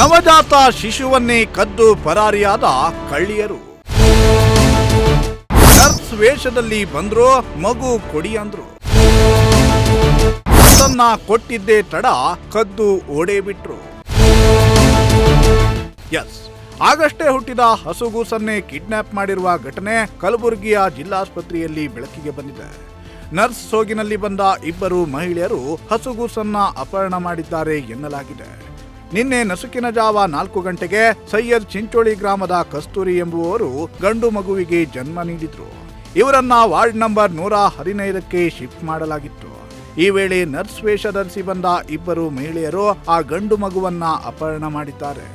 ನವಜಾತ ಶಿಶುವನ್ನೇ ಕದ್ದು ಪರಾರಿಯಾದ ಕಳ್ಳಿಯರು. ನರ್ಸ್ ವೇಷದಲ್ಲಿ ಬಂದ್ರು, ಮಗು ಕೊಡಿ ಅಂದ್ರು. ಅದನ್ನ ಕೊಟ್ಟಿದ್ದೇ ತಡ, ಕದ್ದು ಓಡೇ ಬಿಟ್ರು. ಎಸ್, ಆಗಷ್ಟೇ ಹುಟ್ಟಿದ ಹಸುಗೂಸನ್ನೇ ಕಿಡ್ನಾಪ್ ಮಾಡಿರುವ ಘಟನೆ ಕಲಬುರಗಿಯ ಜಿಲ್ಲಾಸ್ಪತ್ರೆಯಲ್ಲಿ ಬೆಳಕಿಗೆ ಬಂದಿದೆ. ನರ್ಸ್ ಸೋಗಿನಲ್ಲಿ ಬಂದ ಇಬ್ಬರು ಮಹಿಳೆಯರು ಹಸುಗೂಸನ್ನ ಅಪಹರಣ ಮಾಡಿದ್ದಾರೆ ಎನ್ನಲಾಗಿದೆ. ನಿನ್ನೆ ನಸುಕಿನ ಜಾವ 4 ಗಂಟೆಗೆ ಸೈಯದ್ ಚಿಂಚೋಳಿ ಗ್ರಾಮದ ಕಸ್ತೂರಿ ಎಂಬುವವರು ಗಂಡು ಮಗುವಿಗೆ ಜನ್ಮ ನೀಡಿದ್ರು. ಇವರನ್ನ ವಾರ್ಡ್ ನಂಬರ್ 115ಕ್ಕೆ ಶಿಫ್ಟ್ ಮಾಡಲಾಗಿತ್ತು. ಈ ವೇಳೆ ನರ್ಸ್ ವೇಷ ಧರಿಸಿ ಬಂದ ಇಬ್ಬರು ಮಹಿಳೆಯರು ಆ ಗಂಡು ಮಗುವನ್ನ ಅಪಹರಣ ಮಾಡಿದ್ದಾರೆ.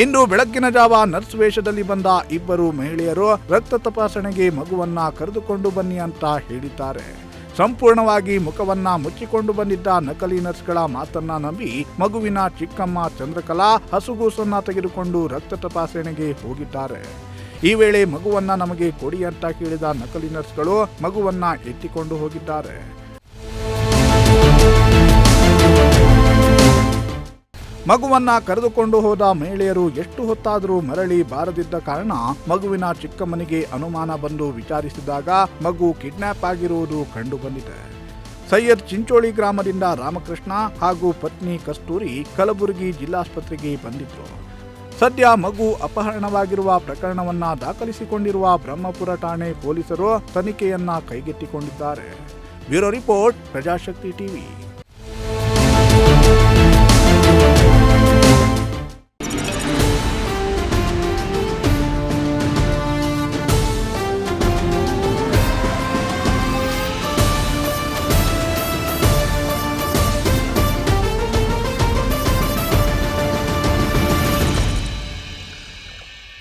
ಇಂದು ಬೆಳಗ್ಗಿನ ಜಾವ ನರ್ಸ್ ವೇಷದಲ್ಲಿ ಬಂದ ಇಬ್ಬರು ಮಹಿಳೆಯರು ರಕ್ತ ತಪಾಸಣೆಗೆ ಮಗುವನ್ನ ಕರೆದುಕೊಂಡು ಬನ್ನಿ ಅಂತ ಹೇಳಿದ್ದಾರೆ. ಸಂಪೂರ್ಣವಾಗಿ ಮುಖವನ್ನ ಮುಚ್ಚಿಕೊಂಡು ಬಂದಿದ್ದ ನಕಲಿ ನರ್ಸ್ಗಳ ಮಾತನ್ನ ನಂಬಿ ಮಗುವಿನ ಚಿಕ್ಕಮ್ಮ ಚಂದ್ರಕಲಾ ಹಸುಗೂಸನ್ನ ತೆಗೆದುಕೊಂಡು ರಕ್ತ ತಪಾಸಣೆಗೆ ಹೋಗಿದ್ದಾರೆ. ಈ ವೇಳೆ ಮಗುವನ್ನ ನಮಗೆ ಕೊಡಿ ಅಂತ ಕೇಳಿದ ನಕಲಿ ನರ್ಸ್ಗಳು ಮಗುವನ್ನ ಎತ್ತಿಕೊಂಡು ಹೋಗಿದ್ದಾರೆ. ಮಗುವನ್ನ ಕರೆದುಕೊಂಡು ಹೋದ ಮಹಿಳೆಯರು ಎಷ್ಟು ಹೊತ್ತಾದರೂ ಮರಳಿ ಬಾರದಿದ್ದ ಕಾರಣ ಮಗುವಿನ ಚಿಕ್ಕಮ್ಮನಿಗೆ ಅನುಮಾನ ಬಂದು ವಿಚಾರಿಸಿದಾಗ ಮಗು ಕಿಡ್ನಾಪ್ ಆಗಿರುವುದು ಕಂಡು ಬಂದಿದೆ. ಸೈಯದ್ ಚಿಂಚೋಳಿ ಗ್ರಾಮದಿಂದ ರಾಮಕೃಷ್ಣ ಹಾಗೂ ಪತ್ನಿ ಕಸ್ತೂರಿ ಕಲಬುರಗಿ ಜಿಲ್ಲಾಸ್ಪತ್ರೆಗೆ ಬಂದಿದ್ರು. ಸದ್ಯ ಮಗು ಅಪಹರಣವಾಗಿರುವ ಪ್ರಕರಣವನ್ನ ದಾಖಲಿಸಿಕೊಂಡಿರುವ ಬ್ರಹ್ಮಪುರ ಠಾಣೆ ಪೊಲೀಸರು ತನಿಖೆಯನ್ನ ಕೈಗೆತ್ತಿಕೊಂಡಿದ್ದಾರೆ. Bureau report, Prajashakti TV.